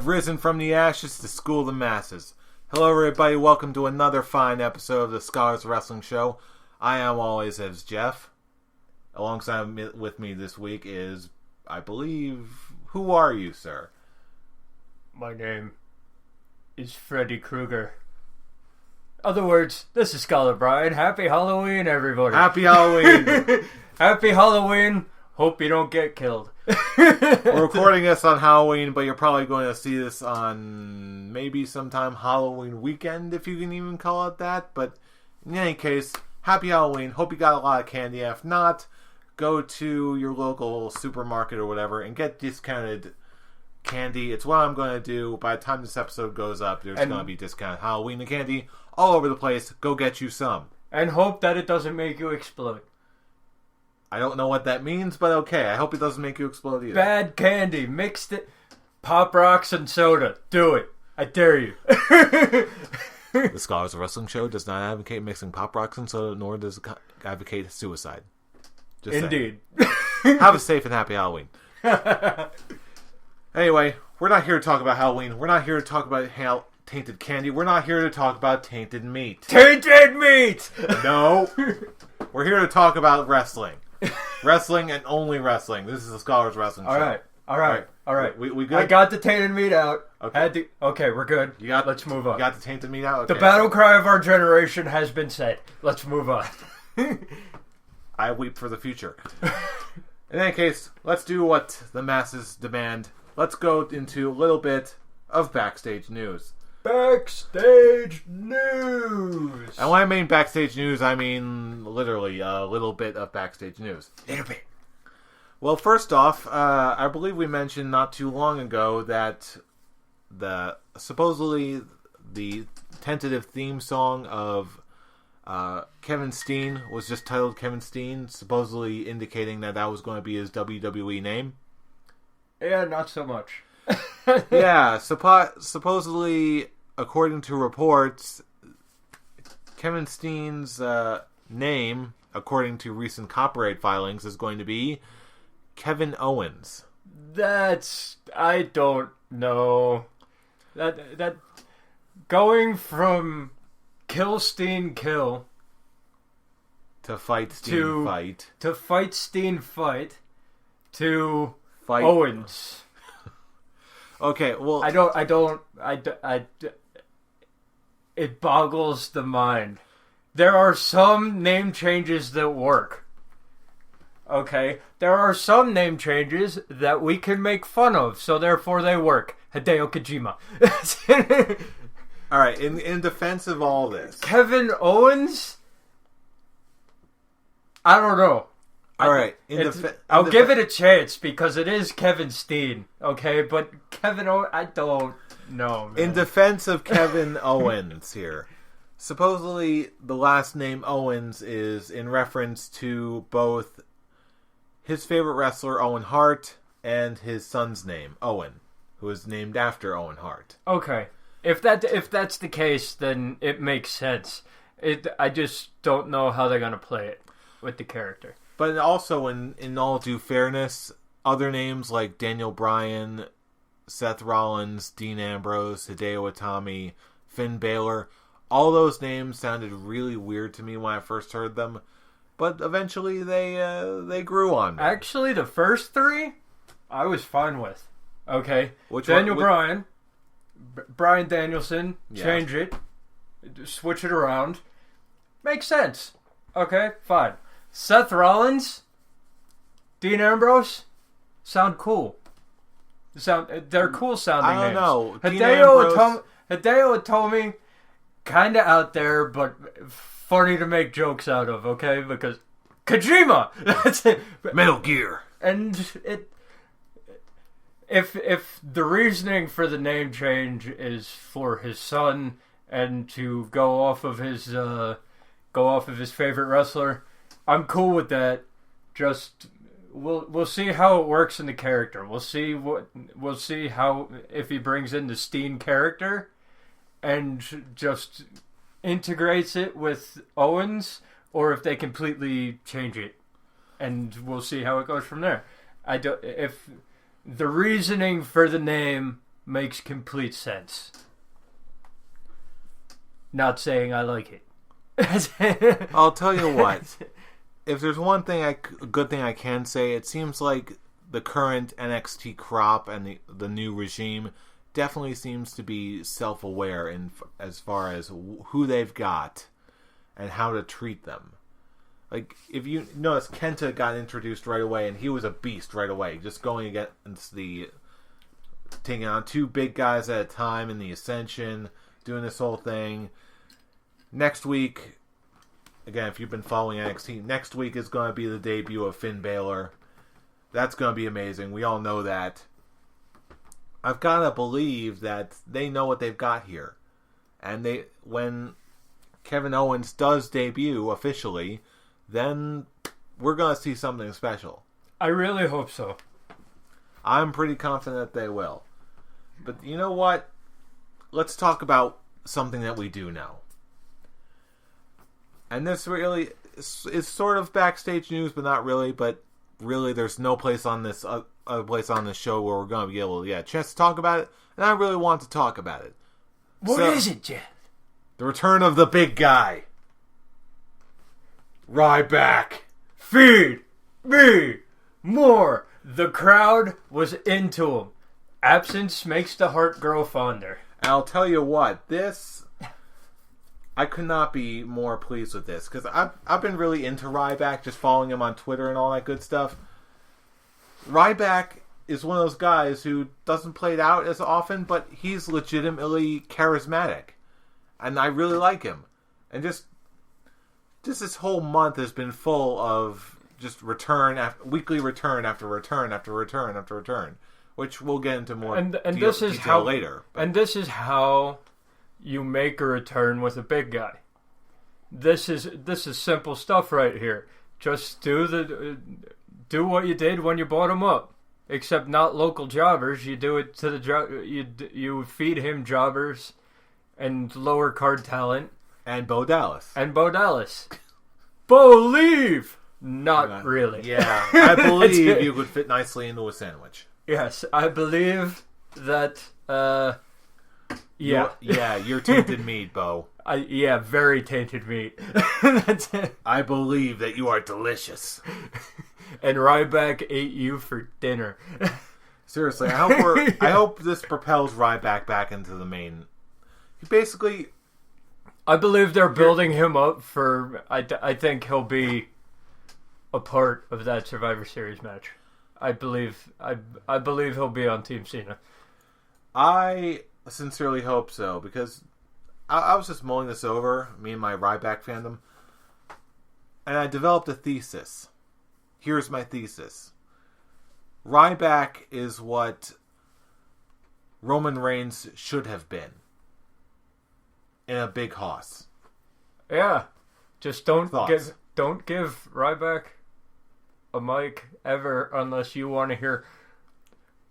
have risen from the ashes to school the masses. Hello everybody, welcome to another fine episode of the Scholars Wrestling Show. I am always as Jeff. Alongside with me this week is, I believe, who are you, sir? My name is Freddy Krueger. Other words, this is Scholar Brian. Happy Halloween, everybody. Happy Halloween. Happy Halloween. Hope you don't get killed. We're recording this on Halloween, but you're probably going to see this on maybe sometime Halloween weekend, if you can even call it that. But in any case, happy Halloween. Hope you got a lot of candy. If not, go to your local supermarket or whatever and get discounted candy. It's what I'm going to do. By the time this episode goes up, there's going to be discounted Halloween and candy all over the place. Go get you some. And hope that it doesn't make you explode. I don't know what that means, but okay. I hope it doesn't make you explode either. Bad candy. Mixed it. Pop rocks and soda. Do it. I dare you. The Scholars of Wrestling Show does not advocate mixing Pop Rocks and soda, nor does it advocate suicide. Just Indeed. Have a safe and happy Halloween. Anyway, we're not here to talk about Halloween. We're not here to talk about tainted candy. We're not here to talk about tainted meat. Tainted meat! No. We're here to talk about wrestling. Wrestling and only wrestling. This is the Scholars Wrestling Show. All right. We good? I got the tainted meat out. Okay. Okay, we're good. Let's move on. You got the tainted meat out? Okay. The battle cry of our generation has been said. Let's move on. I weep for the future. In any case, let's do what the masses demand. Let's go into a little bit of backstage news. Backstage news! And when I mean backstage news, I mean literally a little bit of backstage news. Little bit. Well, first off, I believe we mentioned not too long ago that supposedly the tentative theme song of Kevin Steen was just titled Kevin Steen, supposedly indicating that was going to be his WWE name. Yeah, not so much. Yeah, supposedly, according to reports, Kevin Steen's name, according to recent copyright filings, is going to be Kevin Owens. I don't know. That going from Kill Steen Kill to Fight Steen Fight to Fight Steen Fight to Fight Owens. Okay, well, it boggles the mind. There are some name changes that work. Okay? There are some name changes that we can make fun of, so therefore they work. Hideo Kojima. Alright, in defense of all this, Kevin Owens? I don't know. Alright, I'll give it a chance because it is Kevin Steen, okay? But Kevin Owens, I don't know, man. In defense of Kevin Owens here, supposedly the last name Owens is in reference to both his favorite wrestler, Owen Hart, and his son's name, Owen, who is named after Owen Hart. Okay. If that's the case, then it makes sense. I just don't know how they're going to play it with the character. But also, in all due fairness, other names like Daniel Bryan, Seth Rollins, Dean Ambrose, Hideo Itami, Finn Balor, all those names sounded really weird to me when I first heard them. But eventually they grew on me. Actually, the first three, I was fine with. Okay? Which Daniel one? Bryan, Bryan Danielson, Yeah. change it, switch it around. Makes sense. Okay, fine. Seth Rollins, Dean Ambrose, sound cool. They're cool sounding names. I don't know. Hideo Itami, kind of out there, but funny to make jokes out of. Okay, because Kojima. That's it. Metal Gear. And if the reasoning for the name change is for his son and to go off of his favorite wrestler, I'm cool with that. Just we'll see how it works in the character. We'll see how if he brings in the Steen character and just integrates it with Owens, or if they completely change it, and we'll see how it goes from there. If the reasoning for the name makes complete sense. Not saying I like it. I'll tell you what. If there's one thing, good thing I can say, it seems like the current NXT crop and the new regime definitely seems to be self-aware in as far as who they've got and how to treat them. Like, if you notice, Kenta got introduced right away, and he was a beast right away, just going against taking on 2 big guys at a time in the Ascension, doing this whole thing. Next week, again, if you've been following NXT, next week is going to be the debut of Finn Balor. That's going to be amazing. We all know that. I've got to believe that they know what they've got here. And when Kevin Owens does debut officially, then we're going to see something special. I really hope so. I'm pretty confident that they will. But you know what? Let's talk about something that we do know. And this really is sort of backstage news, but not really. But really, there's no place on this other place on this show where we're going to be able to get a chance to talk about it. And I really want to talk about it. What is it, Jeff? The return of the big guy. Ryback. Feed me more. The crowd was into him. Absence makes the heart grow fonder. And I'll tell you what, I could not be more pleased with this, because I've been really into Ryback, just following him on Twitter and all that good stuff. Ryback is one of those guys who doesn't play it out as often, but he's legitimately charismatic. And I really like him. And just this whole month has been full of just weekly return after return after return after return, which we'll get into more detail later. And this is how you make a return with a big guy. This is simple stuff right here. Just do what you did when you bought him up, except not local jobbers. You do it to the you feed him jobbers and lower card talent and Bo Dallas. Believe. Not really. Yeah, I believe you could fit nicely into a sandwich. Yes, I believe that. Yeah. You're tainted meat, Bo. Very tainted meat. That's it. I believe that you are delicious. And Ryback ate you for dinner. Seriously, I hope this propels Ryback back into the main. Basically, I believe they're building him up for. I think he'll be a part of that Survivor Series match. I believe he'll be on Team Cena. I sincerely hope so, because I was just mulling this over, me and my Ryback fandom, and I developed a thesis. Here's my thesis. Ryback is what Roman Reigns should have been in a big hoss. Yeah. Just don't give Ryback a mic ever unless you want to hear,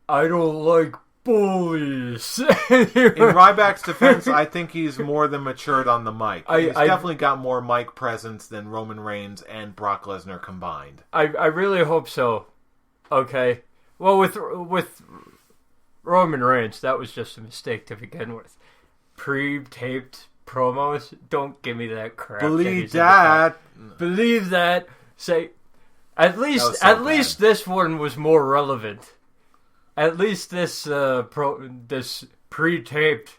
I don't like bullies. In Ryback's defense, I think he's more than matured on the mic. He's definitely got more mic presence than Roman Reigns and Brock Lesnar combined. I really hope so. Okay. Well, with Roman Reigns, that was just a mistake to begin with. Pre-taped promos, don't give me that crap. Believe that. Believe that. Say, at least this one was more relevant. At least this this pre-taped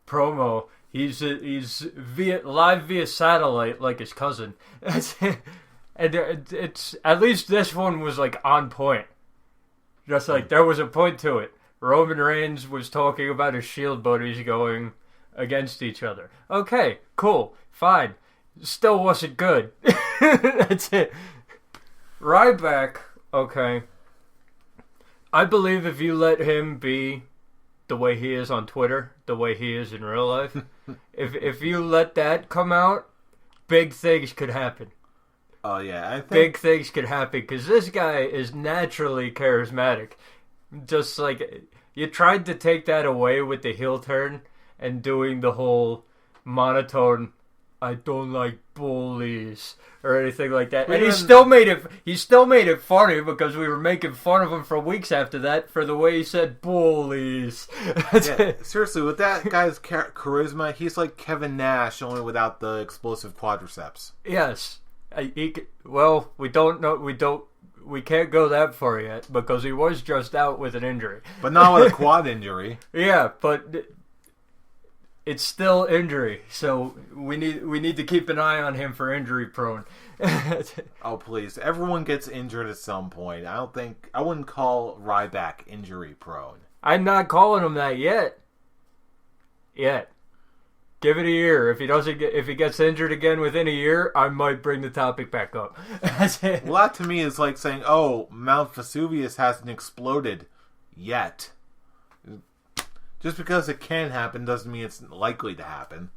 promo, he's live via satellite like his cousin, and it's at least this one was like on point. Just like there was a point to it. Roman Reigns was talking about his Shield buddies going against each other. Okay, cool, fine. Still wasn't good. That's it. Ryback, okay. I believe if you let him be the way he is on Twitter, the way he is in real life, if you let that come out, big things could happen. Oh, yeah. I think big things could happen, because this guy is naturally charismatic. Just like, you tried to take that away with the heel turn and doing the whole monotone I don't like bullies or anything like that. But and he still made it funny because we were making fun of him for weeks after that for the way he said bullies. Yeah, seriously, with that guy's charisma, he's like Kevin Nash, only without the explosive quadriceps. Yes. We can't go that far yet because he was just out with an injury. But not with a quad injury. Yeah, but it's still injury, so we need to keep an eye on him for injury prone. Oh please! Everyone gets injured at some point. I wouldn't call Ryback injury prone. I'm not calling him that yet. Give it a year. If he gets injured again within a year, I might bring the topic back up. Well, that to me is like saying, "Oh, Mount Vesuvius hasn't exploded yet." Just because it can happen doesn't mean it's likely to happen.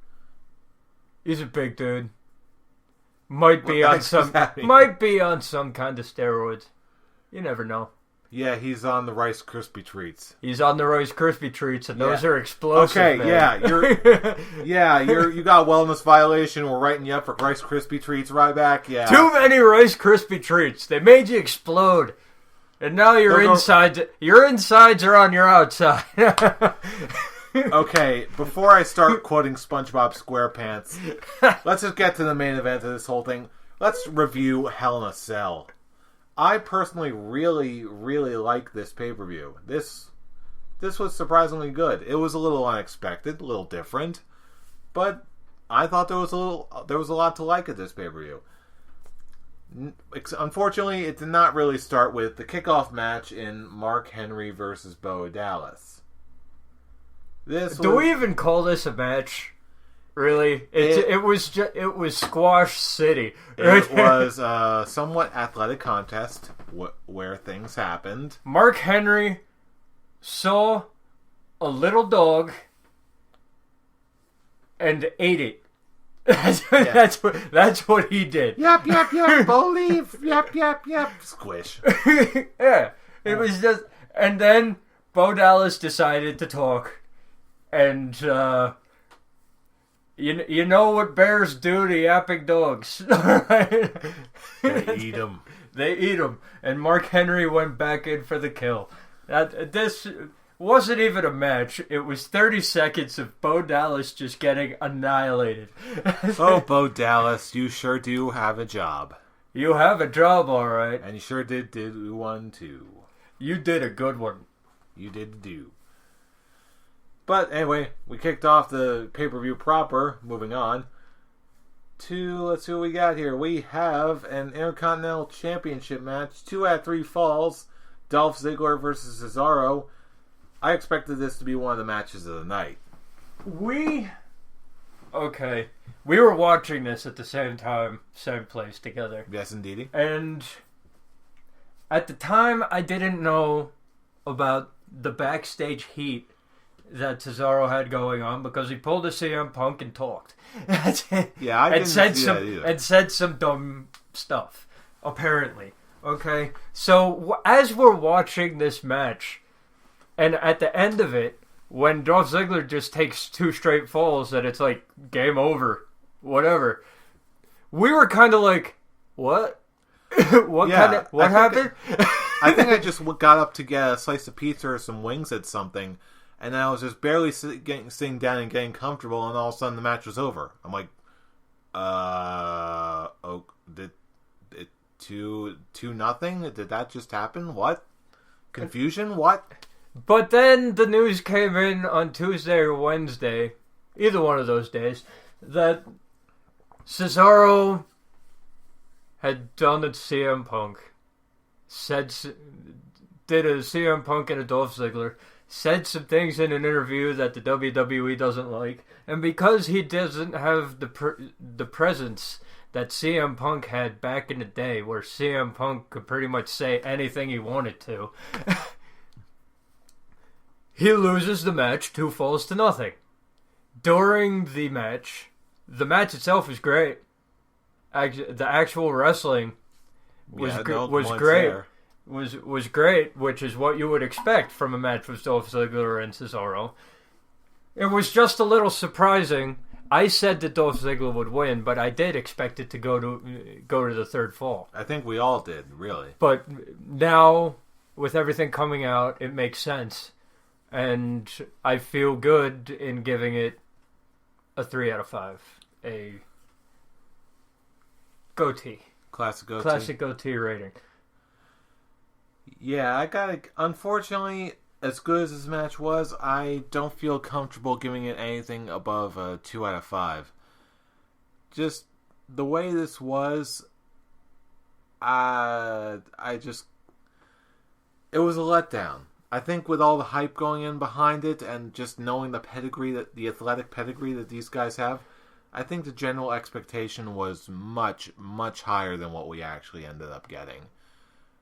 He's a big dude. Might be on some kind of steroids. You never know. Yeah, he's on the Rice Krispie treats. He's on the Rice Krispie treats, and those are explosive. Okay, man. you got a wellness violation. We're writing you up for Rice Krispie treats, Ryback. Yeah, too many Rice Krispie treats. They made you explode. And now your insides are on your outside. Okay, before I start quoting SpongeBob SquarePants, let's just get to the main event of this whole thing. Let's review Hell in a Cell. I personally really, really like this pay-per-view. This was surprisingly good. It was a little unexpected, a little different, but I thought there was a lot to like at this pay-per-view. Unfortunately, it did not really start with the kickoff match in Mark Henry versus Bo Dallas. Do we even call this a match? Really? It was Squash City. It was a somewhat athletic contest where things happened. Mark Henry saw a little dog and ate it. That's what he did. Yep, Bo leave. Yep. Squish. Yeah. It was just... And then Bo Dallas decided to talk. And, you know what bears do to yapping dogs. They eat them. They eat them. And Mark Henry went back in for the kill. This wasn't even a match. It was 30 seconds of Bo Dallas just getting annihilated. Oh, Bo Dallas, you sure do have a job. You have a job, all right. And you sure did one, too. You did a good one. You did do. But anyway, we kicked off the pay-per-view proper. Moving on to, let's see what we got here. We have an Intercontinental Championship match. 2 out of 3 falls. Dolph Ziggler versus Cesaro. I expected this to be one of the matches of the night. We were watching this at the same time, same place together. Yes, indeedy. And at the time, I didn't know about the backstage heat that Cesaro had going on because he pulled a CM Punk and talked. Yeah, I didn't see that either. And said some dumb stuff, apparently. Okay? So, as we're watching this match, and at the end of it, when Dolph Ziggler just takes 2 straight falls and it's like, game over, whatever, we were kind of like, what? What happened? I think I just got up to get a slice of pizza or some wings at something, and then I was just barely sitting down and getting comfortable, and all of a sudden the match was over. I'm like, did it 2-0? Did that just happen? What? Confusion? What? But then the news came in on Tuesday or Wednesday, either one of those days, that Cesaro had done a CM Punk, did a CM Punk and a Dolph Ziggler, said some things in an interview that the WWE doesn't like, and because he doesn't have the presence that CM Punk had back in the day, where CM Punk could pretty much say anything he wanted to, he loses the match 2 falls to nothing. During the match itself was great. The actual wrestling was great. There. Was great, which is what you would expect from a match with Dolph Ziggler and Cesaro. It was just a little surprising I said that Dolph Ziggler would win, but I did expect it to go to the third fall. I think we all did, really. But now, with everything coming out, it makes sense. And I feel good in giving it a 3 out of 5. A goatee. Classic goatee. Classic goatee rating. Yeah, unfortunately, as good as this match was, I don't feel comfortable giving it anything above a 2 out of 5. Just the way this was, it was a letdown. I think with all the hype going in behind it and just knowing the athletic pedigree that these guys have, I think the general expectation was much, much higher than what we actually ended up getting.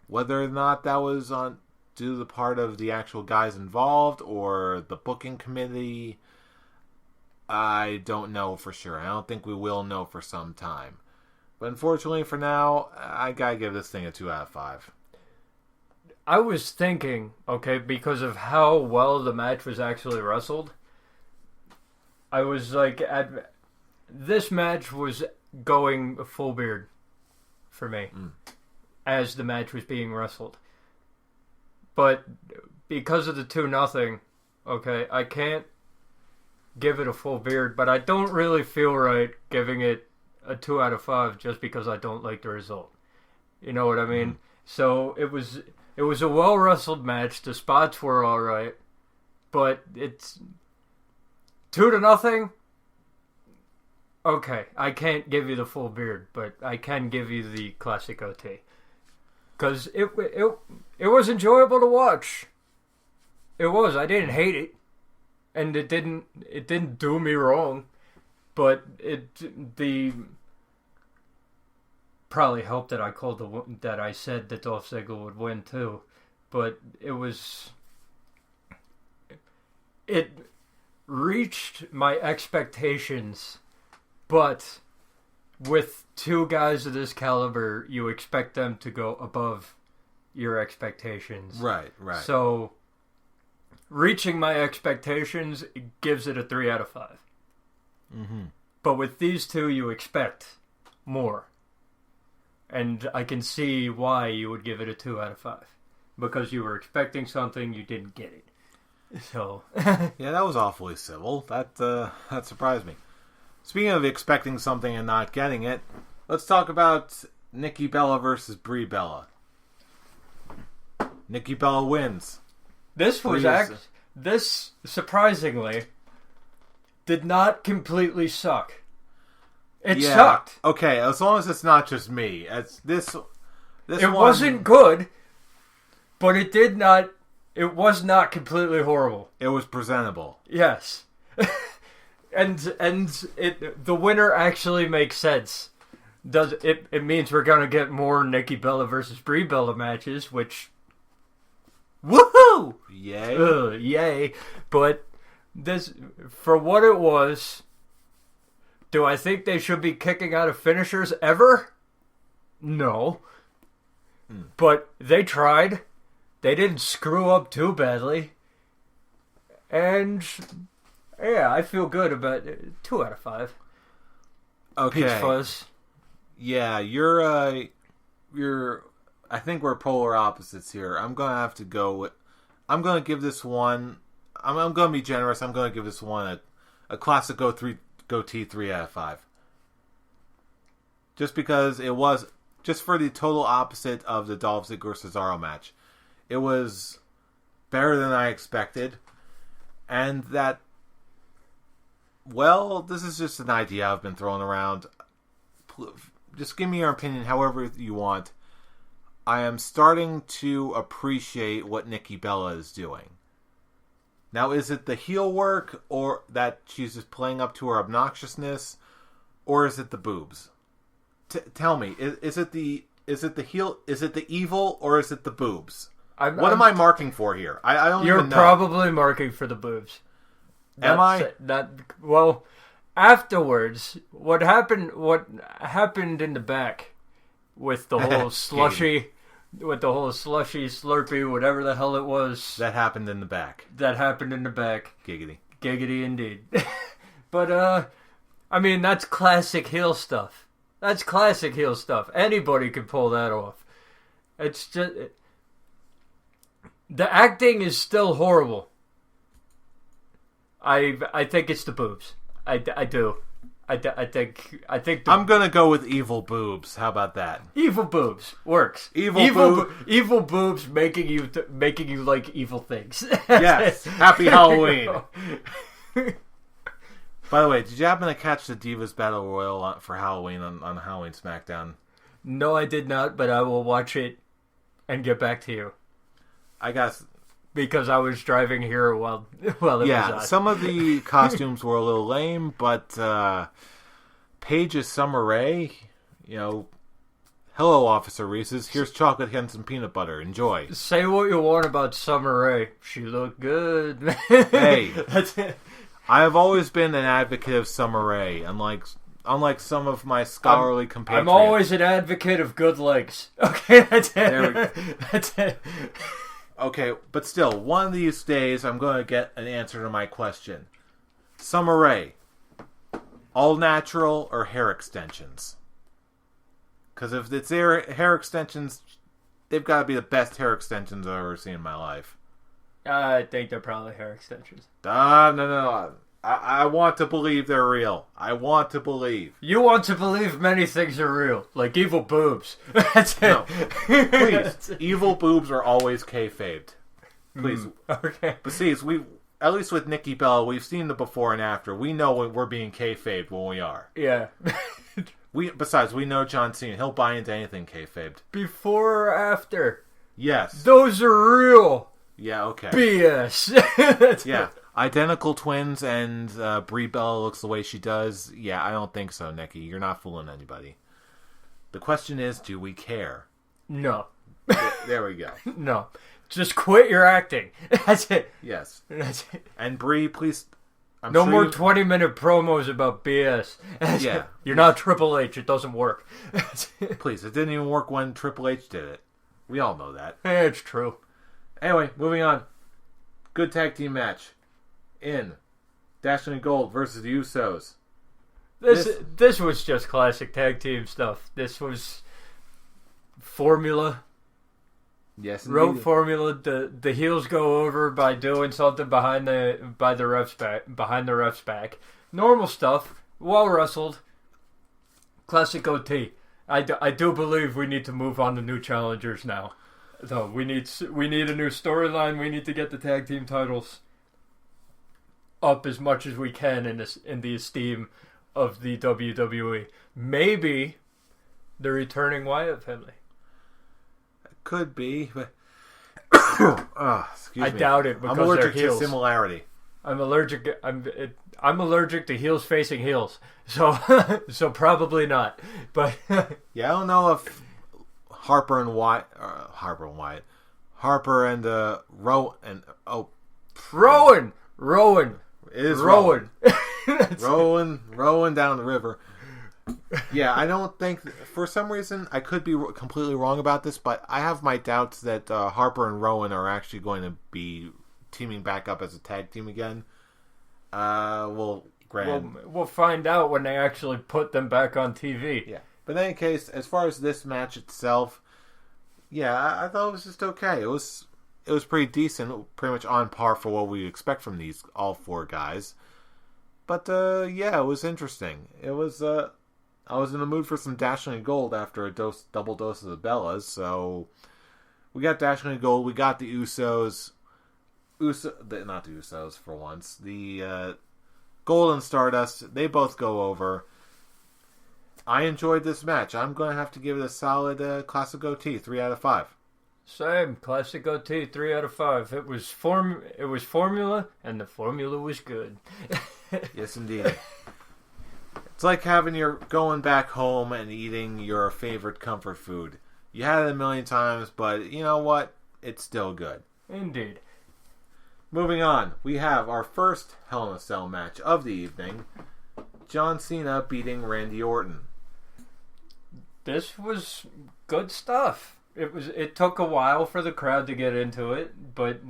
Whether or not that was due to the part of the actual guys involved or the booking committee, I don't know for sure. I don't think we will know for some time. But unfortunately for now, I gotta give this thing a 2 out of 5. I was thinking, okay, because of how well the match was actually wrestled, I was like, this match was going full beard for me as the match was being wrestled. But because of the 2-0, okay, I can't give it a full beard, but I don't really feel right giving it a 2 out of 5 just because I don't like the result. You know what I mean? So it was a well wrestled match. The spots were all right, but it's 2-0. Okay, I can't give you the full beard, but I can give you the classic OT because it was enjoyable to watch. It was. I didn't hate it, and it didn't do me wrong, but the probably helped that that I said that Dolph Ziggler would win too, but it reached my expectations, but with two guys of this caliber, you expect them to go above your expectations. Right. So reaching my expectations gives it a 3 out of 5. Mm-hmm. But with these two, you expect more. And I can see why you would give it a 2 out of 5. Because you were expecting something, you didn't get it. So yeah, that was awfully civil. That surprised me. Speaking of expecting something and not getting it, let's talk about Nikki Bella versus Bray Bella. Nikki Bella wins. This surprisingly did not completely suck. It sucked. Okay, as long as it's not just me. It wasn't good, but it was not completely horrible. It was presentable. Yes. and the winner actually makes sense. It means we're going to get more Nikki Bella versus Brie Bella matches, which woohoo! Yay. Yay. But this, for what it was, do I think they should be kicking out of finishers ever? No. But they tried. They didn't screw up too badly. And yeah, I feel good about it. 2 out of 5. Okay. Peach Fuzz. Yeah, you're I think we're polar opposites here. I'm going to give this one, I'm going to be generous. I'm going to give this one a classic goatee 3 out of 5. Just because it was, just for the total opposite of the Dolph Ziggler-Cesaro match. It was better than I expected. And that, well, this is just an idea I've been throwing around. Just give me your opinion however you want. I am starting to appreciate what Nikki Bella is doing. Now, is it the heel work, or that she's just playing up to her obnoxiousness, or is it the boobs? Tell me, is it the heel? Is it the evil, or is it the boobs? What am I marking for here? I don't even know. You're probably marking for the boobs. Am I? Well, afterwards, what happened in the back with the whole slushy, slurpy, whatever the hell it was. That happened in the back. That happened in the back. Giggity. Giggity indeed. But I mean, that's classic heel stuff. That's classic heel stuff. Anybody could pull that off. It's just... The acting is still horrible. I think it's the boobs. I do. I think I'm gonna go with evil boobs. How about that? Evil boobs works. Evil boobs making you like evil things. Yes. Happy Halloween. By the way, did you happen to catch the Divas Battle Royal for Halloween on Halloween SmackDown? No, I did not, but I will watch it and get back to you. I guess because I was driving here while it was on. Some of the costumes were a little lame, but Paige's Summer Rae, hello, Officer Reese's. Here's chocolate and some peanut butter. Enjoy. Say what you want about Summer Rae. She looked good. Hey, that's it. I have always been an advocate of Summer Rae, unlike some of my scholarly compatriots. I'm always an advocate of good legs. Okay, that's it. That's it. Okay, but still, one of these days I'm going to get an answer to my question. Summer Rae, all natural or hair extensions? Because if it's hair extensions, they've got to be the best hair extensions I've ever seen in my life. I think they're probably hair extensions. No. I want to believe they're real. I want to believe. You want to believe many things are real, like evil boobs. That's it. No. Please, evil boobs are always kayfabed. Please. Okay. But see, at least with Nikki Bella, we've seen the before and after. We know when we're being kayfabed when we are. Yeah. Besides, we know John Cena. He'll buy into anything kayfabed. Before or after? Yes. Those are real. Yeah, okay. BS. Yeah. Identical twins and Brie Bella looks the way she does. Yeah, I don't think so, Nikki. You're not fooling anybody. The question is, do we care? No. There we go. No. Just quit your acting. That's it. Yes. That's it. And Brie, please... No more 20-minute promos about BS. Yeah. You're not Triple H. It doesn't work. Please, it didn't even work when Triple H did it. We all know that. Yeah, it's true. Anyway, moving on. Good tag team match. In Dashlane Gold versus the Usos. This was just classic tag team stuff. This was formula. Yes, indeed. Road formula. The heels go over by doing something behind the ref's back. Normal stuff. Well wrestled. Classic OT. I do believe we need to move on to new challengers now. Though we need a new storyline. We need to get the tag team titles up as much as we can in the esteem of the WWE. Maybe the returning Wyatt family. Could be, but I doubt it because I'm allergic they're heels. to similarity. I'm allergic to heels facing heels, so probably not. But yeah, I don't know if Harper and Rowan It is Rowan. Rowan down the river. Yeah, I don't think... For some reason, I could be completely wrong about this, but I have my doubts that Harper and Rowan are actually going to be teaming back up as a tag team again. We'll find out when they actually put them back on TV. Yeah. But in any case, as far as this match itself, yeah, I thought it was just okay. It was pretty decent, pretty much on par for what we expect from all four guys. But yeah, it was interesting. It was I was in the mood for some Dashlane Gold after a double dose of the Bellas, so we got Dashlane Gold, we got the Usos. Not the Usos for once. The Gold and Stardust, they both go over. I enjoyed this match. I'm going to have to give it a solid classic OT, 3 out of 5. Same, classic OT, 3 out of 5. It was formula, and the formula was good. Yes, indeed. It's like going back home and eating your favorite comfort food. You had it a million times, but you know what? It's still good. Indeed. Moving on, we have our first Hell in a Cell match of the evening. John Cena beating Randy Orton. This was good stuff. It took a while for the crowd to get into it, but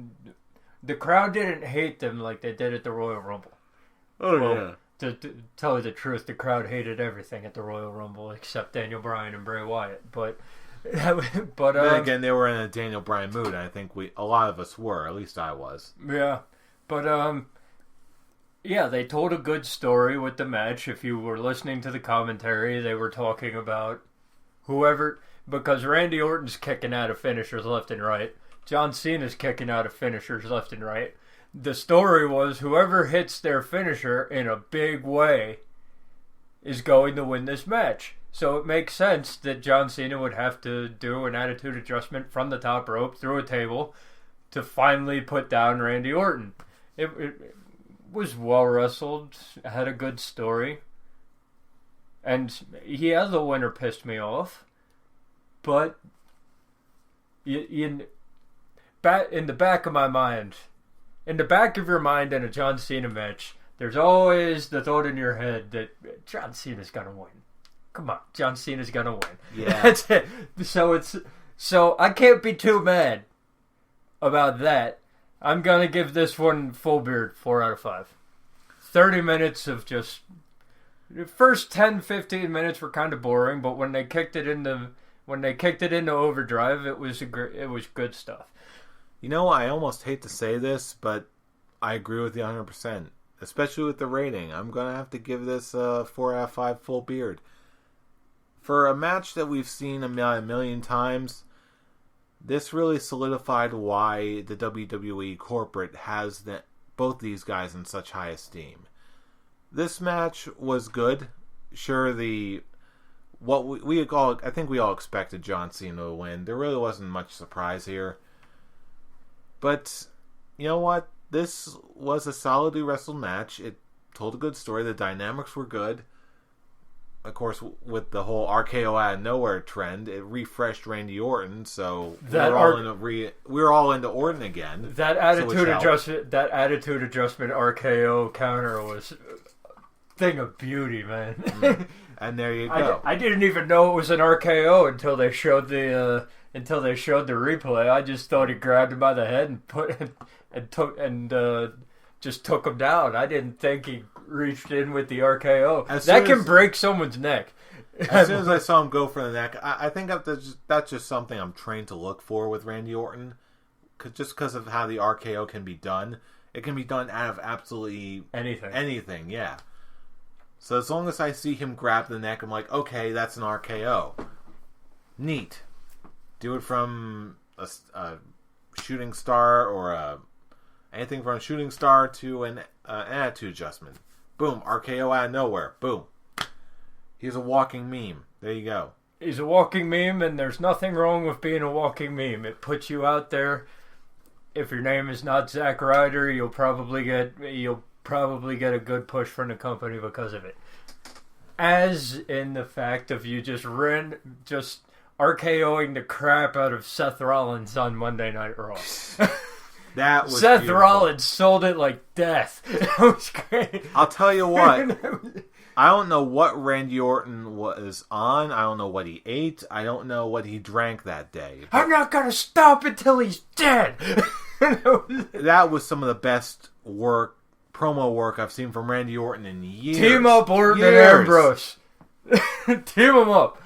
the crowd didn't hate them like they did at the Royal Rumble. Oh, yeah. To tell you the truth, the crowd hated everything at the Royal Rumble except Daniel Bryan and Bray Wyatt. But then again, they were in a Daniel Bryan mood. I think a lot of us were. At least I was. Yeah, but yeah, they told a good story with the match. If you were listening to the commentary, they were talking about whoever, because Randy Orton's kicking out of finishers left and right. John Cena's kicking out of finishers left and right. The story was whoever hits their finisher in a big way is going to win this match. So it makes sense that John Cena would have to do an attitude adjustment from the top rope through a table to finally put down Randy Orton. It was well wrestled, had a good story. And yeah, the winner pissed me off. But in the back of my mind... In the back of your mind in a John Cena match, there's always the thought in your head that John Cena's gonna win. Come on, John Cena's gonna win. Yeah. That's it. So I can't be too mad about that. I'm gonna give this one full beard 4 out of 5. 30 minutes of just the first 10-15 minutes were kind of boring, but when they kicked it into overdrive, it was good stuff. You know, I almost hate to say this, but I agree with you 100%. Especially with the rating. I'm going to have to give this a 4 out of 5 full beard. For a match that we've seen a million times, this really solidified why the WWE corporate has both these guys in such high esteem. This match was good. Sure, I think we all expected John Cena to win. There really wasn't much surprise here. But, you know what? This was a solidly wrestled match. It told a good story. The dynamics were good. Of course, with the whole RKO out of nowhere trend, it refreshed Randy Orton, so we were all into Orton again. That attitude adjustment RKO counter was a thing of beauty, man. And there you go. I didn't even know it was an RKO until they showed the replay. I just thought he grabbed him by the head and just took him down. I didn't think he reached in with the RKO. That can break someone's neck. As soon as I saw him go for the neck, I think that's just something I'm trained to look for with Randy Orton. Just because of how the RKO can be done. It can be done out of absolutely anything, yeah. So as long as I see him grab the neck, I'm like, okay, that's an RKO. Neat. Do it from a shooting star or anything from a shooting star to an attitude adjustment. Boom, RKO out of nowhere. Boom. He's a walking meme. There you go. He's a walking meme, and there's nothing wrong with being a walking meme. It puts you out there. If your name is not Zack Ryder, you'll probably get a good push from the company because of it. As in the fact of you just RKOing the crap out of Seth Rollins on Monday Night Raw. That was Seth beautiful. Rollins sold it like death. That was great. I'll tell you what. I don't know what Randy Orton was on. I don't know what he ate. I don't know what he drank that day. I'm not going to stop until he's dead. That was some of the best promo work I've seen from Randy Orton in years. Team up Orton and Ambrose. Team them up.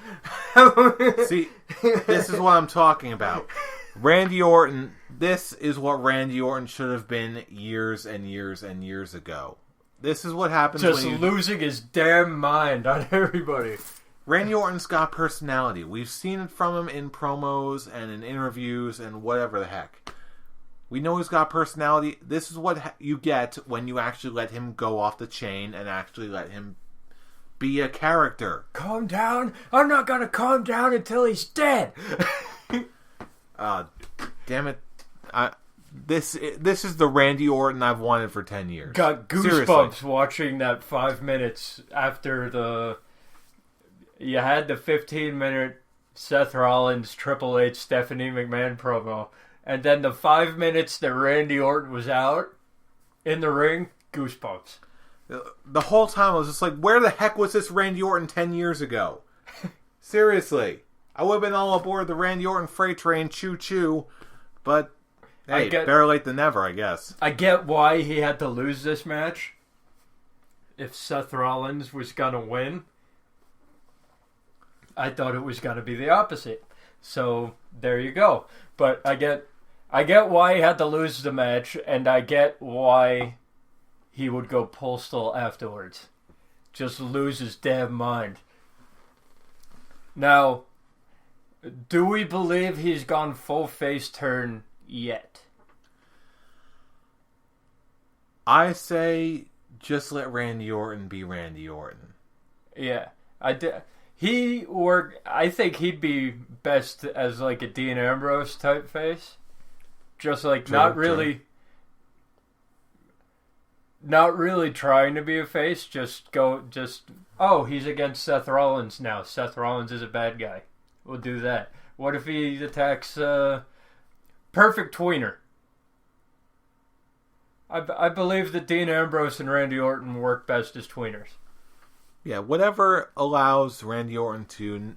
See, this is what I'm talking about. Randy Orton, this is what Randy Orton should have been years and years and years ago. This is what happens when losing his damn mind on everybody. Randy Orton's got personality. We've seen it from him in promos and in interviews and whatever the heck. We know he's got personality. This is what you get when you actually let him go off the chain and actually let him be a character. Calm down. I'm not going to calm down until he's dead. Damn it. This is the Randy Orton I've wanted for 10 years. Got goosebumps watching that 5 minutes after you had the 15-minute Seth Rollins, Triple H, Stephanie McMahon promo. And then the 5 minutes that Randy Orton was out in the ring, goosebumps. The whole time I was just like, where the heck was this Randy Orton 10 years ago? Seriously. I would have been all aboard the Randy Orton freight train, choo-choo. But, hey, better late than never, I guess. I get why he had to lose this match. if Seth Rollins was gonna win, I thought it was gonna be the opposite. So there you go. But I get why he had to lose the match, and I get why he would go postal afterwards. Just lose his damn mind. Now, do we believe he's gone full face turn yet? I say just let Randy Orton be Randy Orton. Yeah, I think he'd be best as like a Dean Ambrose type face. Just like not really trying to be a face. He's against Seth Rollins now. Seth Rollins is a bad guy. We'll do that. What if he attacks Perfect Tweener? I believe that Dean Ambrose and Randy Orton work best as tweeners. Yeah, whatever allows Randy Orton to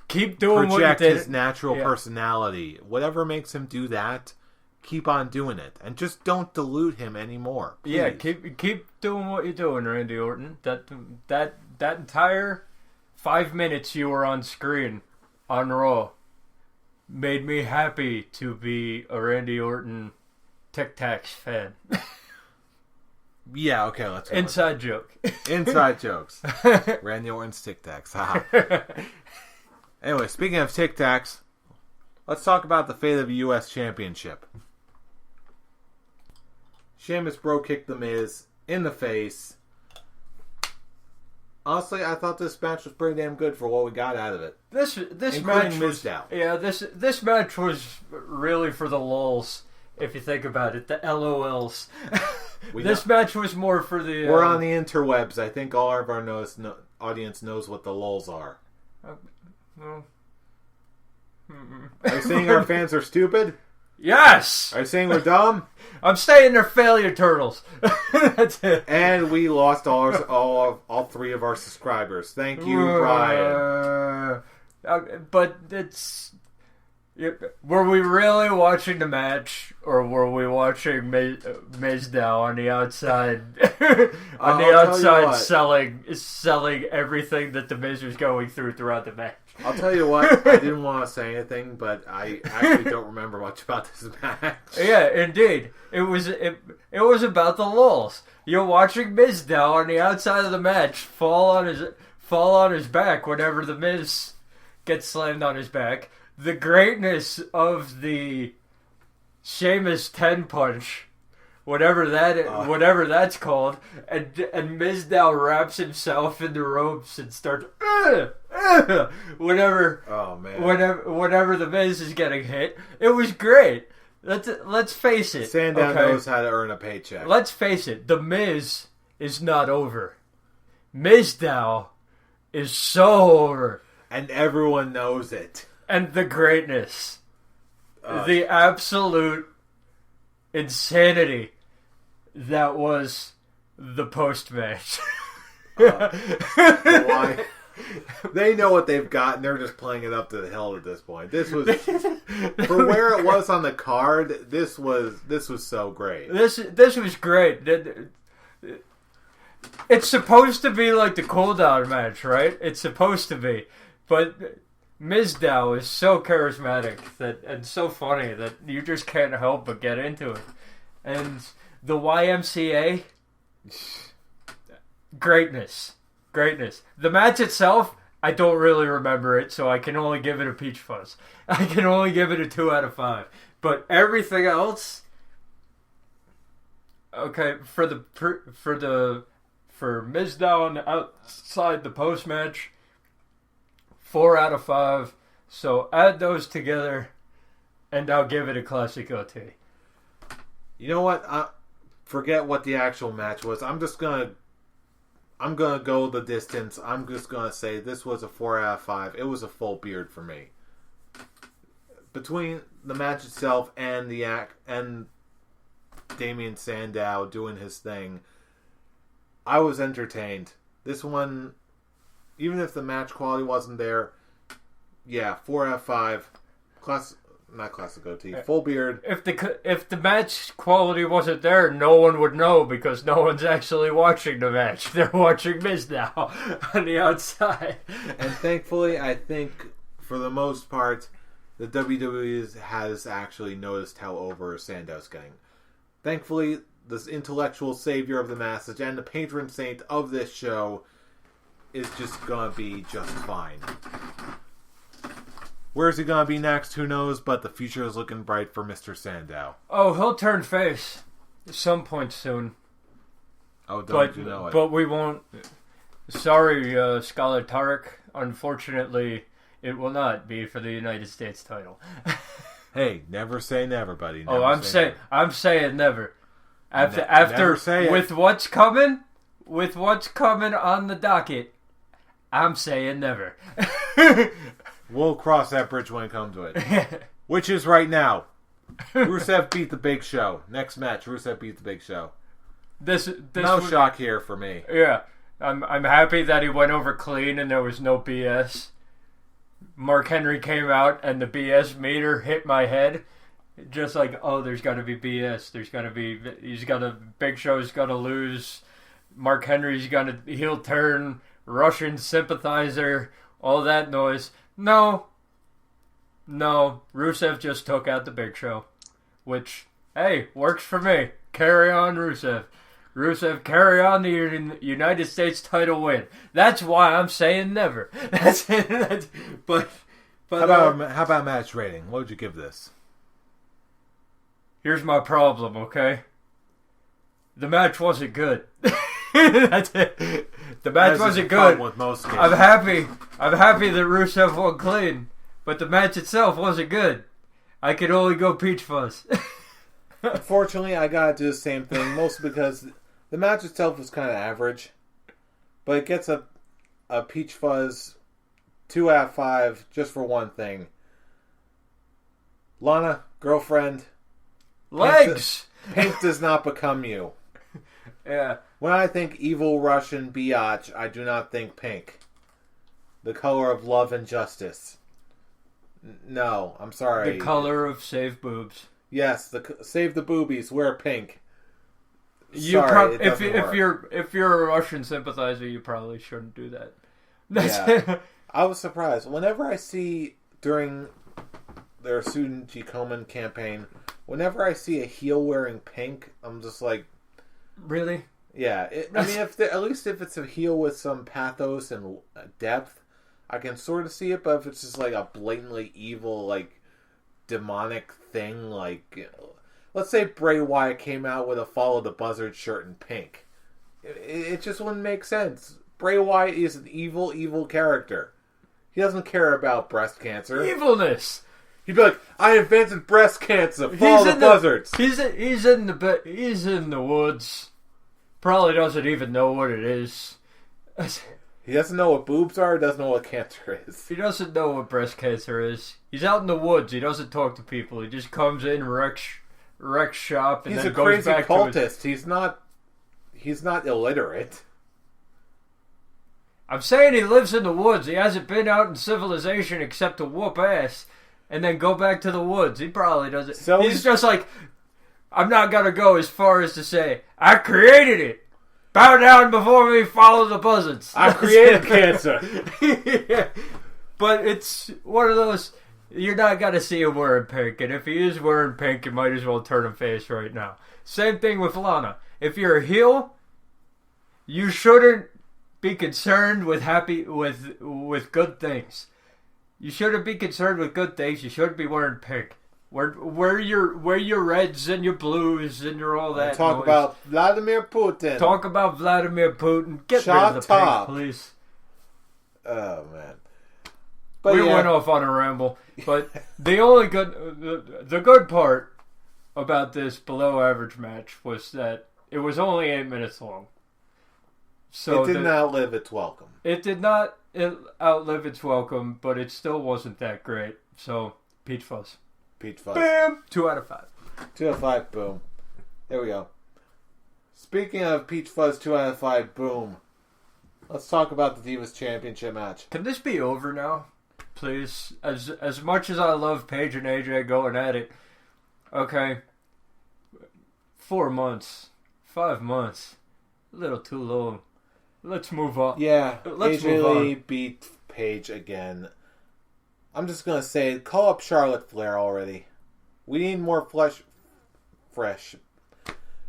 keep doing project what he did. His natural personality. Whatever makes him do that, keep on doing it, and just don't dilute him anymore. Please. Yeah, keep doing what you're doing, Randy Orton. That entire 5 minutes you were on screen on Raw made me happy to be a Randy Orton Tic Tacs fan. Yeah, okay, let's go. Inside joke. Inside jokes. Randy Orton's Tic Tacs. Anyway, speaking of Tic Tacs, let's talk about the fate of the U.S. Championship. Sheamus bro kicked The Miz in the face. Honestly, I thought this match was pretty damn good for what we got out of it. This match was this match was really for the lulz. If you think about it, the LOLs. This match was more for the... We're on the interwebs. I think all of our audience knows what the lulz are. Well, are you saying our fans are stupid? Yes! Are you saying we're dumb? I'm saying they're failure turtles. That's it. And we lost all three of our subscribers. Thank you, Brian. But it's... Were we really watching the match, or were we watching Mizdow on the outside? Selling everything that the Miz was going throughout the match. I'll tell you what, I didn't want to say anything, but I actually don't remember much about this match. Yeah, indeed, it was about the lulz. You're watching Mizdow on the outside of the match fall on his back whenever the Miz gets slammed on his back. The greatness of the Sheamus 10 punch, whatever that's called, and Mizdow wraps himself in the ropes and starts whenever the Miz is getting hit. It was great. Let's face it. Sandow knows how to earn a paycheck. Let's face it. The Miz is not over. Mizdow is so over, and everyone knows it. And the greatness. The absolute insanity that was the post-match. They know what they've got, and they're just playing it up to the hill at this point. This was, for where it was on the card, this was so great. This was great. It's supposed to be like the cool-down match, right? It's supposed to be. But... Mizdow is so charismatic and so funny that you just can't help but get into it. And the YMCA, greatness. The match itself, I don't really remember it, so I can only give it a peach fuzz. I can only give it a 2 out of 5. But everything else, okay, for Mizdow on the outside the post match. 4 out of 5. So add those together, and I'll give it a classic OT. You know what? Forget what the actual match was. I'm gonna go the distance. I'm just gonna say this was a 4 out of 5. It was a full beard for me. Between the match itself and the act and Damien Sandow doing his thing, I was entertained. This one. Even if the match quality wasn't there, yeah, 4 out of 5. Not classic goatee. Full beard. If the match quality wasn't there, no one would know because no one's actually watching the match. They're watching Miz now on the outside. And thankfully, I think for the most part, the WWE has actually noticed how over Sandow's getting. Thankfully, this intellectual savior of the masses and the patron saint of this show is just gonna be just fine. Where's he gonna be next? Who knows? But the future is looking bright for Mr. Sandow. Oh, he'll turn face at some point soon. Oh, don't you know it? But we won't. Sorry, Scholar Tarek. Unfortunately, it will not be for the United States title. Hey, never say never, buddy. Never I'm saying never. After never say with what's coming on the docket, I'm saying never. We'll cross that bridge when it comes to it. Which is right now. Rusev beat the Big Show. Next match, Rusev beat the Big Show. This no shock here for me. Yeah, I'm happy that he went over clean and there was no BS. Mark Henry came out and the BS meter hit my head. Just like, oh, there's got to be BS. Big Show's got to lose. Mark Henry's got to heel turn. Russian sympathizer. All that noise. No. Rusev just took out the Big Show. Which, hey, works for me. Carry on, Rusev. Rusev, carry on the United States title win. That's why I'm saying never. But how about match rating? What would you give this? Here's my problem, okay? The match wasn't good. That's it. The match wasn't good. With most cases. I'm happy that Rusev won clean, but the match itself wasn't good. I could only go Peach Fuzz. Unfortunately, I gotta do the same thing, mostly because the match itself was kind of average, but it gets a Peach Fuzz 2 out of 5 just for one thing. Lana, girlfriend, legs. Pink does not become you. Yeah. When I think evil Russian biatch, I do not think pink. The color of love and justice. No, I'm sorry. The color of save boobs. Yes, save the boobies. Wear pink. If you're a Russian sympathizer, you probably shouldn't do that. Yeah. I was surprised whenever I see during their Sunji Komen campaign. Whenever I see a heel wearing pink, I'm just like, really? Yeah. At least if it's a heel with some pathos and depth, I can sort of see it. But if it's just like a blatantly evil, like demonic thing, like let's say Bray Wyatt came out with a Follow the Buzzard shirt in pink, it just wouldn't make sense. Bray Wyatt is an evil character. He doesn't care about breast cancer. Evilness. He'd be like, I invented breast cancer. Follow the buzzards. He's in the woods. Probably doesn't even know what it is. He doesn't know what boobs are. Doesn't know what cancer is. He doesn't know what breast cancer is. He's out in the woods. He doesn't talk to people. He just comes in, wrecks shop, and then goes back to his... He's a crazy cultist. He's not illiterate. I'm saying he lives in the woods. He hasn't been out in civilization except to whoop ass and then go back to the woods. He probably doesn't. So he's just like, I'm not going to go as far as to say, I created it. Bow down before me, follow the buzzards. I created cancer. Yeah. But it's one of those, you're not going to see him wearing pink. And if he is wearing pink, you might as well turn him face right now. Same thing with Lana. If you're a heel, you shouldn't be concerned with good things. You shouldn't be concerned with good things. You shouldn't be wearing pink. Wear your reds and your blues and your all that. Talk about Vladimir Putin. Talk about Vladimir Putin. Get rid of the pink, please. Oh man. But we went off on a ramble. But the good part about this below average match was that it was only 8 minutes long. So it didn't outlive its welcome. It did not outlive its welcome, but it still wasn't that great. So, Peach Fuzz. Peach Fuzz. Bam! 2 out of 5. 2 out of 5, boom. There we go. Speaking of Peach Fuzz, 2 out of 5, boom. Let's talk about the Divas Championship match. Can this be over now? please. As much as I love Paige and AJ going at it, okay, 4 months, 5 months, a little too long. Let's move on. Yeah, Let's AJ move Lee on. beat Paige again. I'm just gonna say, call up Charlotte Flair already. We need more fresh.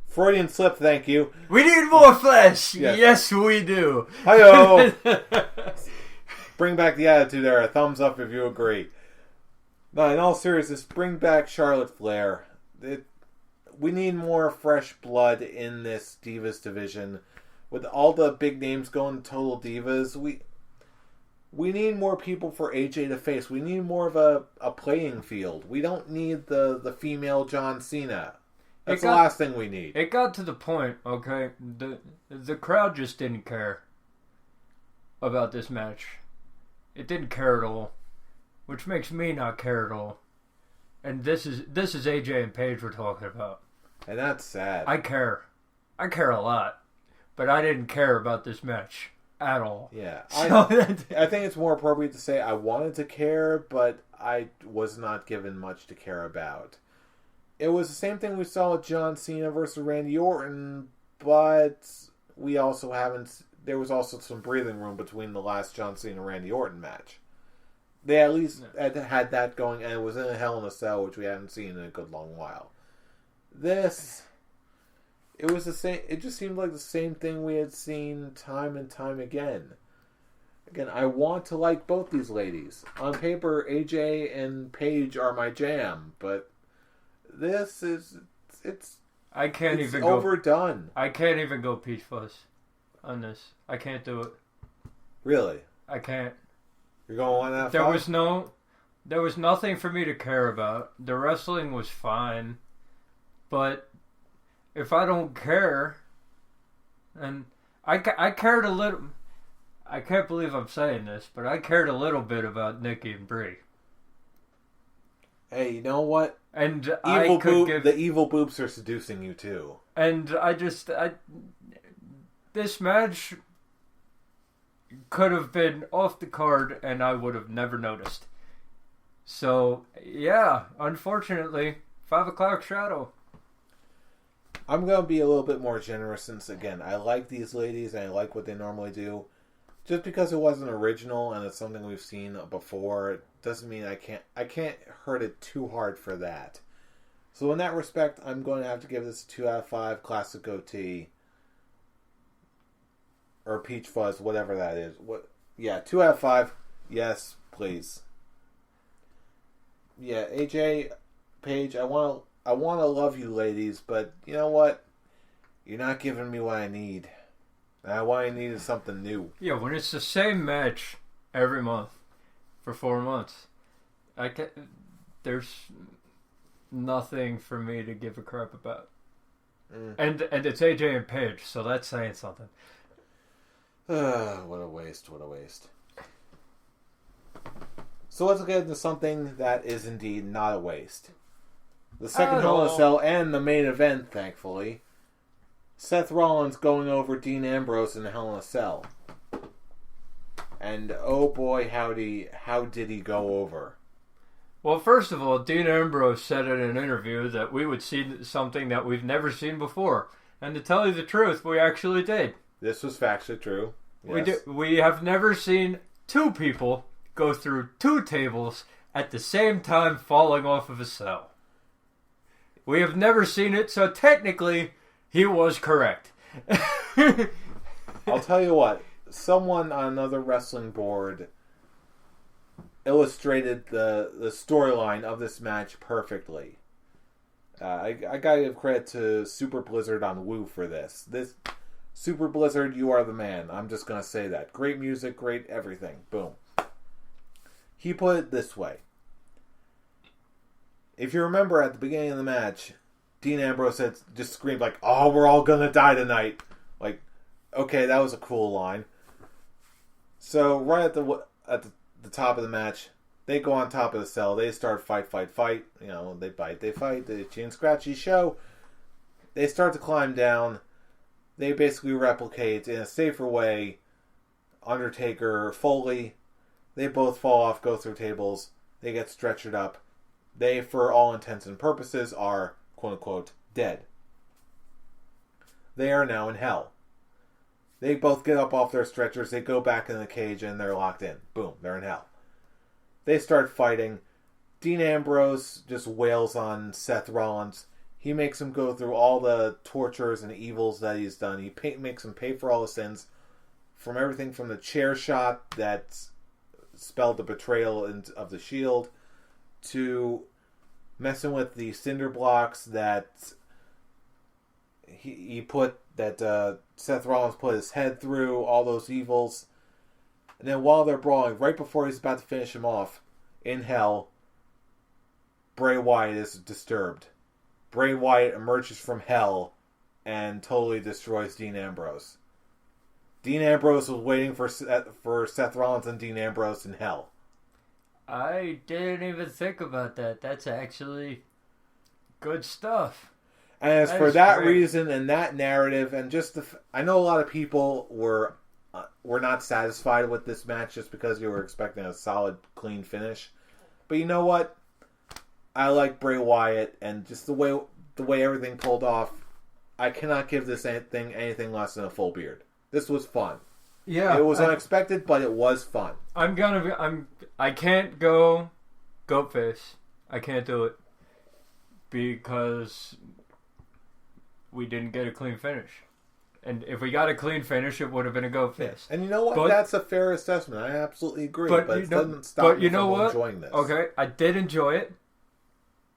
Freudian slip, thank you. We need more flesh. Yes. Yes, we do. Hi-yo. Bring back the attitude era. Thumbs up if you agree. No, in all seriousness, bring back Charlotte Flair. We need more fresh blood in this Divas division. With all the big names going Total Divas, we need more people for AJ to face. We need more of a playing field. We don't need the female John Cena. That's the last thing we need. It got to the point, okay, the crowd just didn't care about this match. It didn't care at all, which makes me not care at all. And this is AJ and Paige we're talking about. And that's sad. I care a lot, but I didn't care about this match at all. Yeah, So, I think it's more appropriate to say I wanted to care, but I was not given much to care about. It was the same thing we saw with John Cena versus Randy Orton, but we also haven't. There was also some breathing room between the last John Cena Randy Orton match. They at least had that going, and it was in a Hell in a Cell, which we hadn't seen in a good long while. It was the same. It just seemed like the same thing we had seen time and time again. Again, I want to like both these ladies. On paper, AJ and Paige are my jam, but it's overdone. I can't even go peach fuzz on this. I can't do it. Really? I can't. You're going on that? There was nothing for me to care about. The wrestling was fine, but if I don't care, and I cared a little. I can't believe I'm saying this, but I cared a little bit about Nikki and Bray. Hey, you know what? And the evil boobs are seducing you too. And this match could have been off the card, and I would have never noticed. So yeah, unfortunately, 5 o'clock shadow. I'm gonna be a little bit more generous since again I like these ladies and I like what they normally do. Just because it wasn't original and it's something we've seen before doesn't mean I can't hurt it too hard for that. So in that respect, I'm going to have to give this a 2 out of 5 classic goatee or peach fuzz, whatever that is. 2 out of 5. Yes, please. Yeah, AJ, Paige, I want to love you ladies, but you know what? You're not giving me what I need. And what I need is something new. Yeah, when it's the same match every month for 4 months, there's nothing for me to give a crap about. And it's AJ and Paige, so that's saying something. What a waste, what a waste. So let's get into something that is indeed not a waste. The second Hell in a Cell and the main event, thankfully. Seth Rollins going over Dean Ambrose in Hell in a Cell. And oh boy, how did he go over? Well, first of all, Dean Ambrose said in an interview that we would see something that we've never seen before. And to tell you the truth, we actually did. This was factually true. Yes. We have never seen 2 people go through 2 tables at the same time falling off of a cell. We have never seen it, so technically he was correct. I'll tell you what, someone on another wrestling board illustrated the storyline of this match perfectly. I gotta give credit to Super Blizzard on Woo for this. This Super Blizzard, you are the man. I'm just gonna say that. Great music, great everything. Boom. He put it this way. If you remember at the beginning of the match, Dean Ambrose just screamed like, "Oh, we're all gonna die tonight." Like, okay, that was a cool line. So right at the top of the match, they go on top of the cell. They start fight. You know, they bite, they fight. The Itchy and Scratchy show. They start to climb down. They basically replicate in a safer way Undertaker, Foley. They both fall off, go through tables. They get stretchered up. They, for all intents and purposes, are, quote-unquote, dead. They are now in hell. They both get up off their stretchers. They go back in the cage, and they're locked in. Boom, they're in hell. They start fighting. Dean Ambrose just wails on Seth Rollins. He makes him go through all the tortures and evils that he's done. He makes him pay for all his sins. From everything from the chair shot that spelled the betrayal of the Shield to messing with the cinder blocks that Seth Rollins put his head through, all those evils. And then while they're brawling, right before he's about to finish him off, in hell, Bray Wyatt is disturbed. Bray Wyatt emerges from hell and totally destroys Dean Ambrose. Dean Ambrose was waiting for Seth Rollins and Dean Ambrose in hell. I didn't even think about that. That's actually good stuff. And it's for that reason and that narrative, and just I know a lot of people were not satisfied with this match just because you were expecting a solid, clean finish. But you know what? I like Bray Wyatt, and just the way everything pulled off, I cannot give this anything less than a full beard. This was fun. Yeah, it was unexpected, but it was fun. I can't go goat face. I can't do it because we didn't get a clean finish. And if we got a clean finish, it would have been a goat face. And you know what? That's a fair assessment. I absolutely agree. But it doesn't stop me from enjoying this. Okay, I did enjoy it.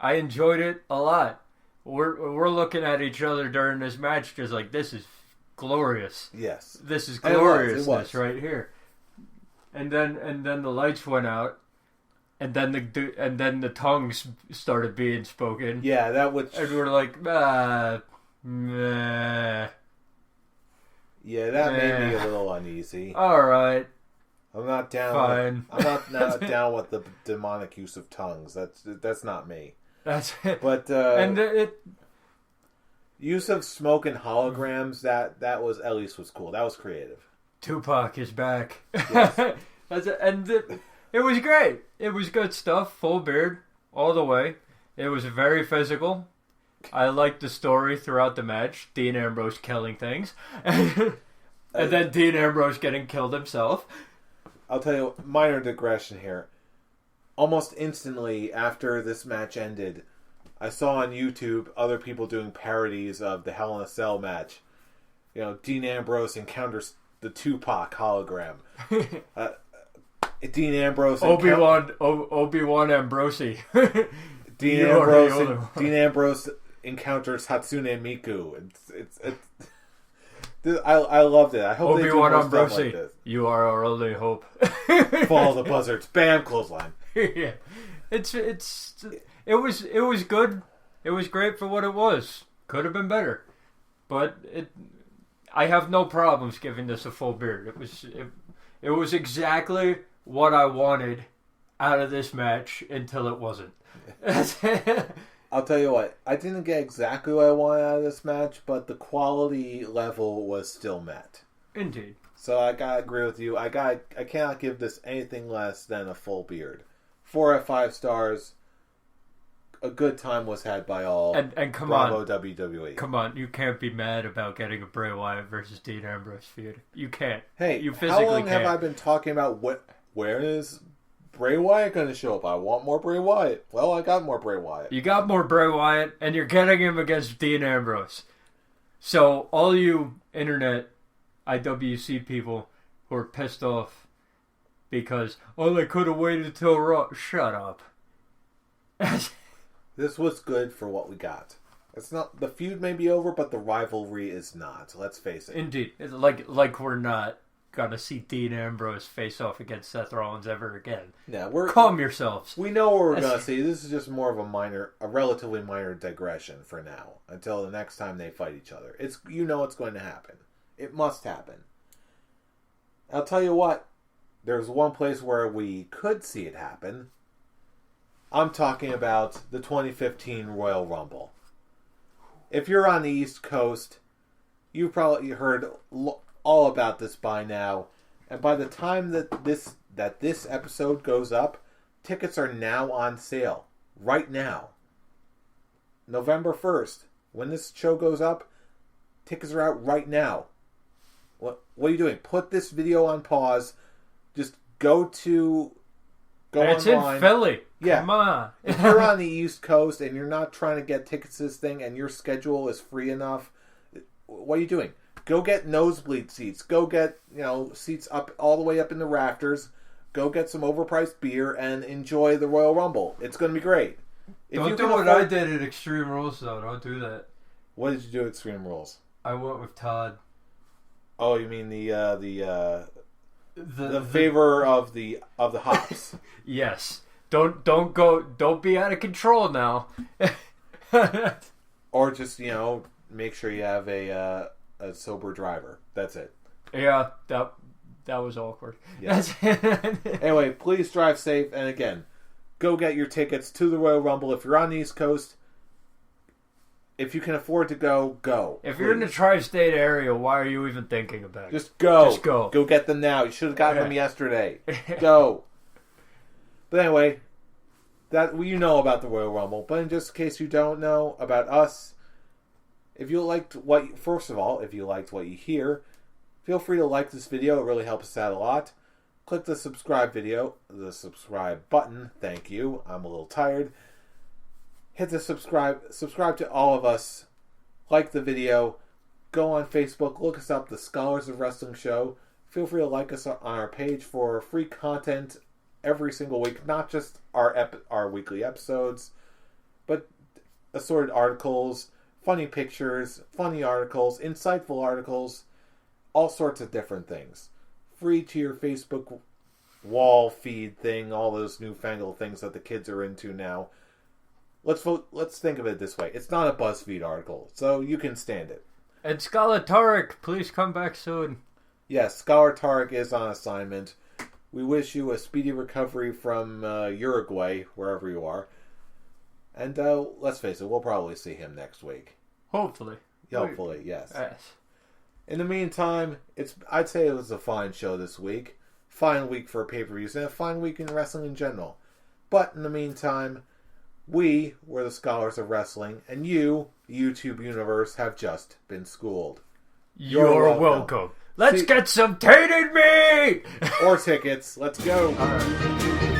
I enjoyed it a lot. We're looking at each other during this match, just like, this is glorious. Yes, this is gloriousness right here. And then the lights went out, and then the tongues started being spoken. Yeah, and we're like, meh. Yeah, that made me a little uneasy. All right, I'm not down. Fine. I'm not down with the demonic use of tongues. That's not me. That's it. But and it use of smoke and holograms that was at least was cool. That was creative. Tupac is back. Yes. It was great. It was good stuff. Full beard all the way. It was very physical. I liked the story throughout the match. Dean Ambrose killing things. And then Dean Ambrose getting killed himself. I'll tell you, minor digression here. Almost instantly after this match ended, I saw on YouTube other people doing parodies of the Hell in a Cell match. You know, Dean Ambrose encounters the Tupac hologram. Dean Ambrose... Obi-Wan Ambrosi. Dean Ambrose encounters Hatsune Miku. I loved it. I hope they do more stuff like this. You are our only hope. Follow the buzzards. Bam, clothesline. Yeah, it was good. It was great for what it was. Could have been better, but I have no problems giving this a full beard. It was exactly what I wanted out of this match until it wasn't. I'll tell you what, I didn't get exactly what I wanted out of this match, but the quality level was still met. Indeed. So I gotta agree with you. I cannot give this anything less than a full beard. 4 out of 5 stars. A good time was had by all. And come Bravo on, WWE. Come on, you can't be mad about getting a Bray Wyatt versus Dean Ambrose feud. You can't. Hey, you physically how long can't. have I been talking about where is Bray Wyatt going to show up? I want more Bray Wyatt. Well, I got more Bray Wyatt. You got more Bray Wyatt, and you're getting him against Dean Ambrose. So all you internet IWC people who are pissed off because, they could have waited till Raw. Shut up. This was good for what we got. It's not, the feud may be over, but the rivalry is not. Let's face it. Indeed. It's like we're not gonna see Dean Ambrose face off against Seth Rollins ever again. Yeah, calm yourselves. We know what we're gonna see. This is just more of a relatively minor digression for now, until the next time they fight each other. It's going to happen. It must happen. I'll tell you what. There's one place where we could see it happen. I'm talking about the 2015 Royal Rumble. If you're on the East Coast, you've probably heard all about this by now. And by the time that that this episode goes up, tickets are now on sale. Right now. November 1st. When this show goes up, tickets are out right now. What are you doing? Put this video on pause. Just go it's online. In Philly. Yeah. Come on. If you're on the East Coast and you're not trying to get tickets to this thing and your schedule is free enough, what are you doing? Go get nosebleed seats. Go get, seats up all the way up in the rafters. Go get some overpriced beer and enjoy the Royal Rumble. It's going to be great. Don't do what I did at Extreme Rules, though. Don't do that. What did you do at Extreme Rules? I went with Todd. Oh, you mean the favor of the hops? Yes. Don't be out of control now. Or just make sure you have a sober driver. That's it. Yeah, that was awkward. Yes. Anyway, please drive safe, and again, go get your tickets to the Royal Rumble if you're on the East Coast. If you can afford to go, go. If you're in the tri-state area, why are you even thinking about it? Just go. Just go. Go get them now. You should have gotten them yesterday. Go. But anyway, that you know about the Royal Rumble. But in just in case you don't know about us, if you liked what you hear, feel free to like this video. It really helps us out a lot. Click the subscribe button. Thank you. I'm a little tired. Hit the subscribe to all of us. Like the video. Go on Facebook. Look us up, the Scholars of Wrestling Show. Feel free to like us on our page for free content every single week. Not just our weekly episodes, but assorted articles, funny pictures, funny articles, insightful articles, all sorts of different things. Free to your Facebook wall feed thing, all those newfangled things that the kids are into now. Let's think of it this way. It's not a BuzzFeed article, so you can stand it. And Scholar Tarek, please come back soon. Yes, Scholar Tarek is on assignment. We wish you a speedy recovery from Uruguay, wherever you are. And let's face it, we'll probably see him next week. Hopefully. Hopefully, yes. In the meantime, I'd say it was a fine show this week. Fine week for pay-per-views, and a fine week in wrestling in general. But in the meantime, we were the Scholars of Wrestling, and you, YouTube universe, have just been schooled. You're welcome. Let's get some tainted meat! Or tickets. Let's go. All right.